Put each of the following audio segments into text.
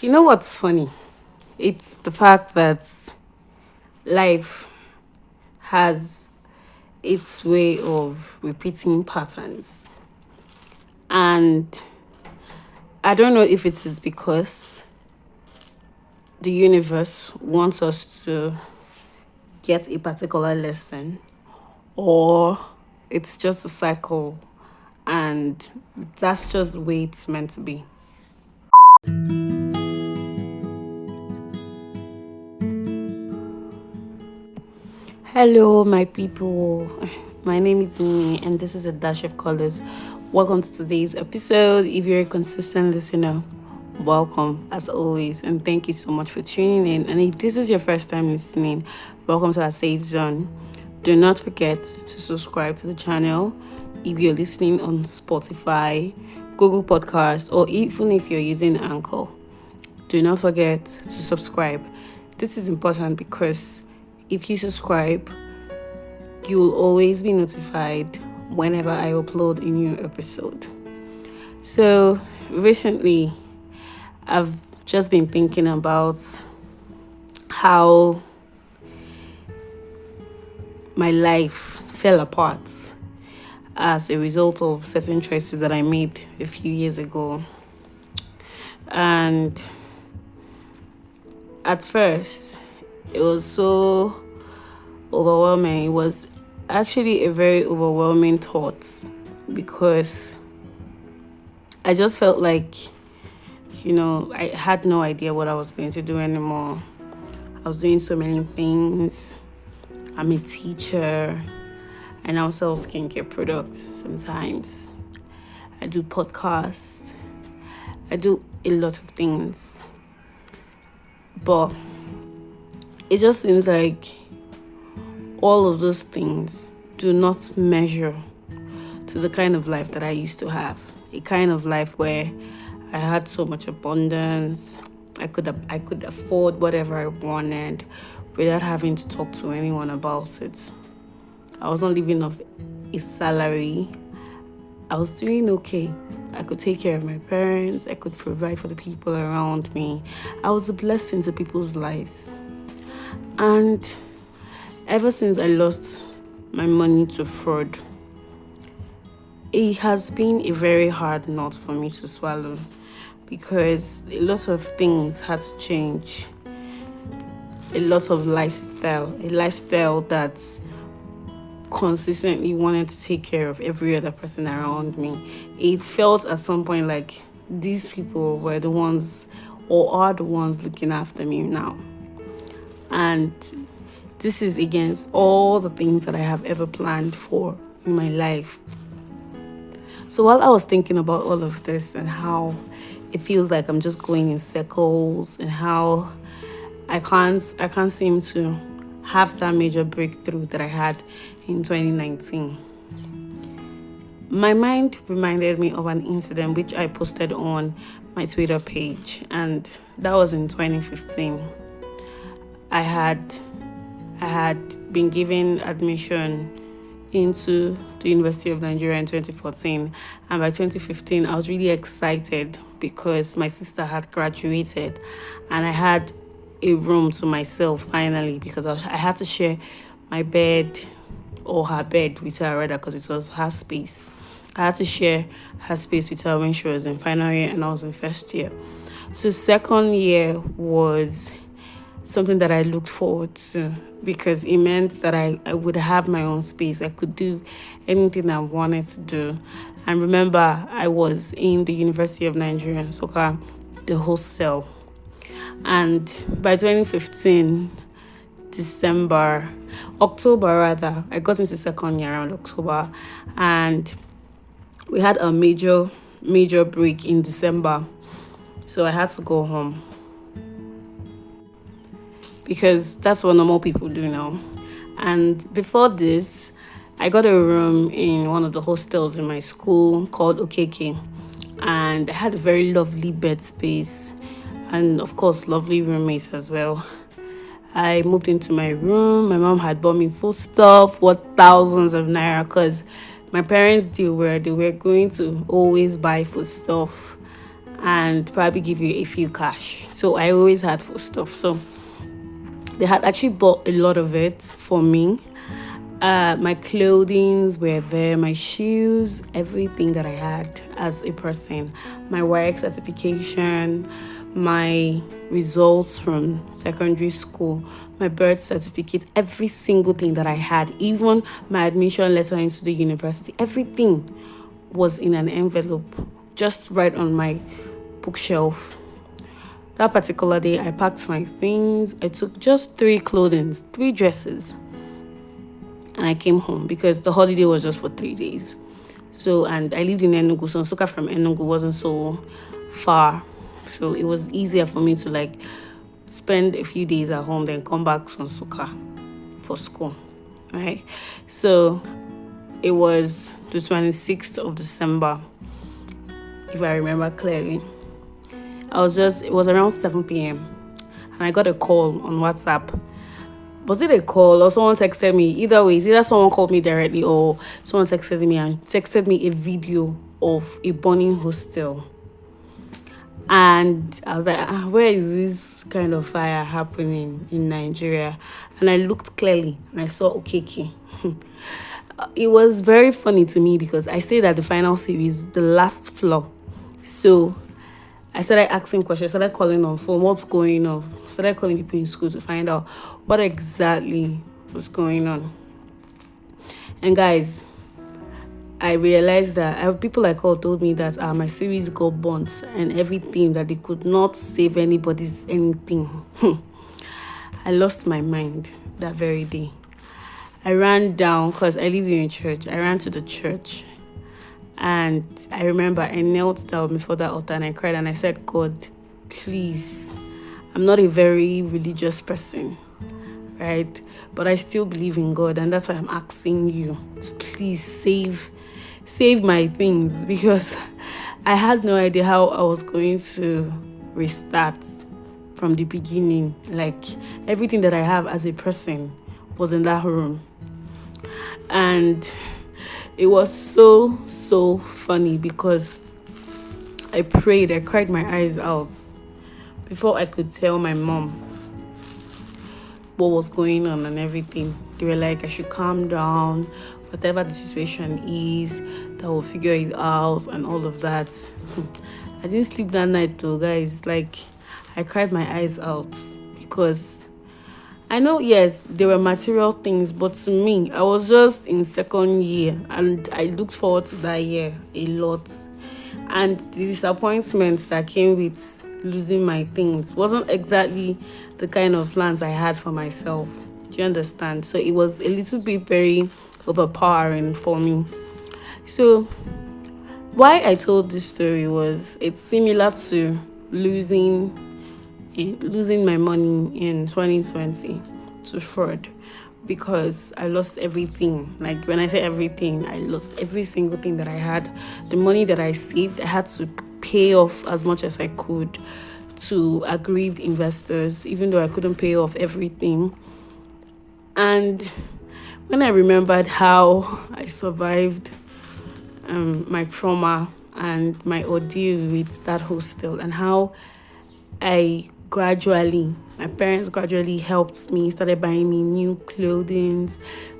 You know what's funny? It's the fact that life has its way of repeating patterns. And I don't know if it is because the universe wants us to get a particular lesson, or it's just a cycle and that's just the way it's meant to be. Hello, my people. My name is Mimi, and this is a dash of colors. Welcome to today's episode. If you're a consistent listener, welcome as always, and thank you so much for tuning in. And if this is your first time listening, welcome to our safe zone. Do not forget to subscribe to the channel if you're listening on Spotify, Google Podcast, or even if you're using Anchor. Do not forget to subscribe. This is important because if you subscribe, you will always be notified whenever I upload a new episode. So, recently, I've just been thinking about how my life fell apart as a result of certain choices that I made a few years ago. And at first, it was so overwhelming. It was actually a very overwhelming thought because I just felt like, I had no idea what I was going to do anymore. I was doing so many things. I'm a teacher. I now sell skincare products sometimes. I do podcasts. I do a lot of things. But it just seems like all of those things do not measure to the kind of life that I used to have. A kind of life where I had so much abundance. I could afford whatever I wanted without having to talk to anyone about it. I was not living off a salary. I was doing okay. I could take care of my parents. I could provide for the people around me. I was a blessing to people's lives. And ever since I lost my money to fraud, it has been a very hard nut for me to swallow because a lot of things had to change. A lifestyle that's consistently wanted to take care of every other person around me. It felt at some point like these people were the ones or are the ones looking after me now. And this is against all the things that I have ever planned for in my life. So while I was thinking about all of this and how it feels like I'm just going in circles and how I can't seem to have that major breakthrough that I had in 2019. My mind reminded me of an incident which I posted on my Twitter page, and that was in 2015. I had been given admission into the University of Nigeria in 2014, and by 2015 I was really excited because my sister had graduated and I had a room to myself finally, because I had to share my bed, or her bed with her rather, because it was her space. I had to share her space with her when she was in final year and I was in first year. So second year was something that I looked forward to because it meant that I would have my own space. I could do anything I wanted to do. And remember, I was in the University of Nigeria in Soka, the hostel. And by 2015, October rather, I got into second year around October, and we had a major break in December. So I had to go home because that's what normal people do now. And before this, I got a room in one of the hostels in my school called Okeke, and I had a very lovely bed space and of course lovely roommates as well. I moved into my room. My mom had bought me food stuff worth thousands of naira because my parents they were going to always buy food stuff and probably give you a few cash. So I always had food stuff. So they had actually bought a lot of it for me. My clothings were there, my shoes, everything that I had as a person, my work certification, my results from secondary school, my birth certificate, every single thing that I had, even my admission letter into the university, everything was in an envelope just right on my bookshelf. That particular day, I packed my things. I took just 3 dresses, and I came home because the holiday was just for 3 days. So, and I lived in Enugu, so Nsukka from Enugu wasn't so far. So it was easier for me to like spend a few days at home, then come back to Nsukka for school, right? So it was the 26th of December, if I remember clearly. It was around 7 p.m. and I got a call on WhatsApp. Was it a call or someone texted me? Either way, it's either someone called me directly or someone texted me and texted me a video of a burning hostel. And I was like, where is this kind of fire happening in Nigeria? And I looked clearly and I saw Okeke. It was very funny to me because I stayed at the final series, the last floor. So I started asking questions, started calling on phone, what's going on? Started calling people in school to find out what exactly was going on. And guys, I realized that people I called told me that my series got burnt and everything, that they could not save anybody's anything. I lost my mind that very day. I ran down because I live in church. I ran to the church. And I remember I knelt down before that altar and I cried and I said, God, please, I'm not a very religious person, right? But I still believe in God, and that's why I'm asking you to please save my things, because I had no idea how I was going to restart from the beginning. Like, everything that I have as a person was in that room. And it was so funny because I prayed, I cried my eyes out before I could tell my mom what was going on and everything. They were like, I should calm down, whatever the situation is, that we'll figure it out and all of that. I didn't sleep that night though, guys. Like, I cried my eyes out because I know, yes, there were material things, but to me, I was just in second year and I looked forward to that year a lot. And the disappointment that came with losing my things wasn't exactly the kind of plans I had for myself. Do you understand? So it was a little bit very overpowering for me. So why I told this story was, it's similar to losing my money in 2020 to fraud, because I lost everything. Like, when I say everything, I lost every single thing that I had. The money that I saved, I had to pay off as much as I could to aggrieved investors, even though I couldn't pay off everything. And when I remembered how I survived my trauma and my ordeal with that hostel, and how my parents gradually helped me, started buying me new clothing,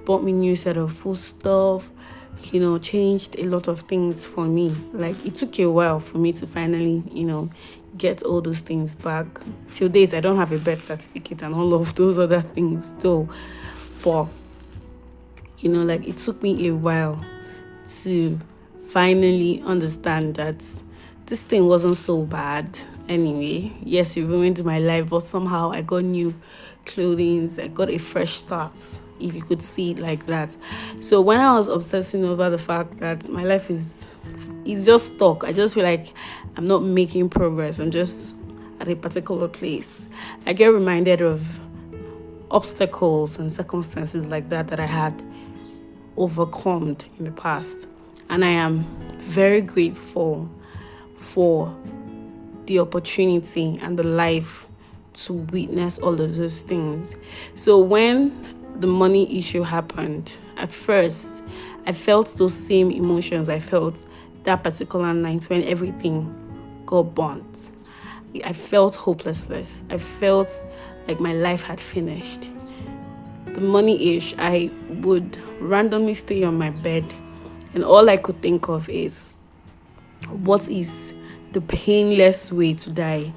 bought me new set of food stuff, changed a lot of things for me. Like, it took a while for me to finally, get all those things back. Till date, I don't have a birth certificate and all of those other things still. But, like, it took me a while to finally understand that this thing wasn't so bad anyway. Yes, it ruined my life, but somehow I got new clothing. I got a fresh start, if you could see it like that. So when I was obsessing over the fact that my life is just stuck, I just feel like I'm not making progress. I'm just at a particular place. I get reminded of obstacles and circumstances like that I had overcome in the past. And I am very grateful for the opportunity and the life to witness all of those things. So when the money issue happened, at first, I felt those same emotions I felt that particular night when everything got burnt. I felt hopelessness. I felt like my life had finished. The money-ish, I would randomly stay on my bed, and all I could think of is, what is the painless way to die?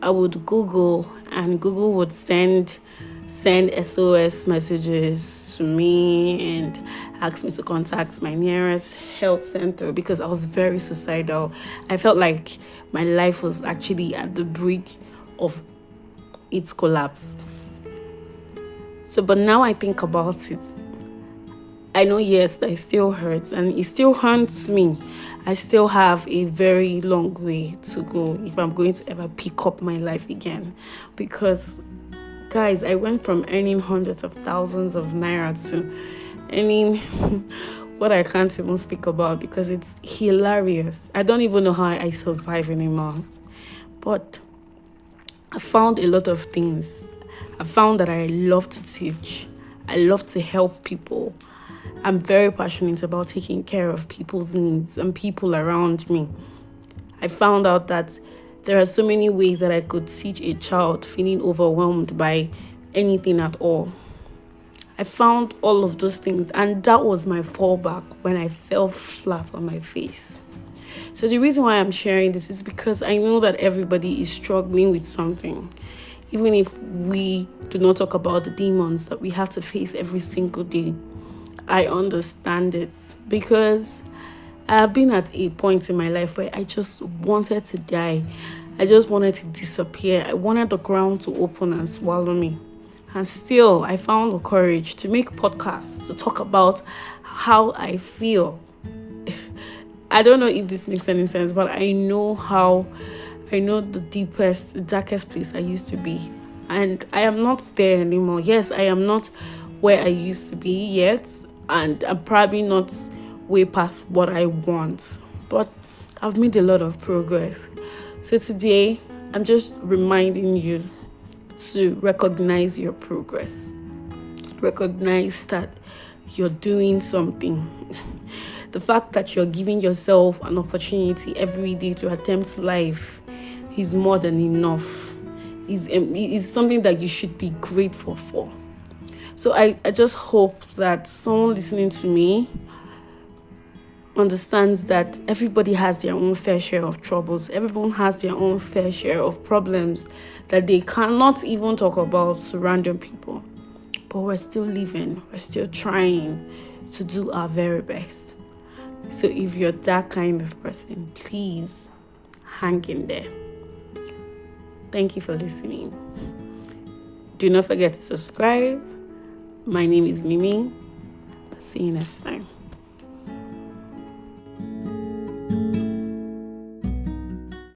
I would Google, and Google would send SOS messages to me and ask me to contact my nearest health center because I was very suicidal. I felt like my life was actually at the brink of its collapse. So, but now I think about it, I know, yes, that it still hurts and it still haunts me. I still have a very long way to go if I'm going to ever pick up my life again. Because, guys, I went from earning hundreds of thousands of naira to earning what I can't even speak about because it's hilarious. I don't even know how I survive anymore. But I found a lot of things. I found that I love to teach. I love to help people. I'm very passionate about taking care of people's needs and people around me. I found out that there are so many ways that I could teach a child feeling overwhelmed by anything at all. I found all of those things, and that was my fallback when I fell flat on my face. So the reason why I'm sharing this is because I know that everybody is struggling with something. Even if we do not talk about the demons that we have to face every single day, I understand it because I have been at a point in my life where I just wanted to die. I just wanted to disappear. I wanted the ground to open and swallow me. And still, I found the courage to make podcasts, to talk about how I feel. I don't know if this makes any sense, but I know the deepest, the darkest place I used to be. And I am not there anymore. Yes, I am not where I used to be yet. And I'm probably not way past what I want. But I've made a lot of progress. So today, I'm just reminding you to recognize your progress. Recognize that you're doing something. The fact that you're giving yourself an opportunity every day to attempt life is more than enough. It's something that you should be grateful for. So I just hope that someone listening to me understands that everybody has their own fair share of troubles. Everyone has their own fair share of problems that they cannot even talk about to random people. But we're still living. We're still trying to do our very best. So if you're that kind of person, please hang in there. Thank you for listening. Do not forget to subscribe. My name is Mimi. See you next time.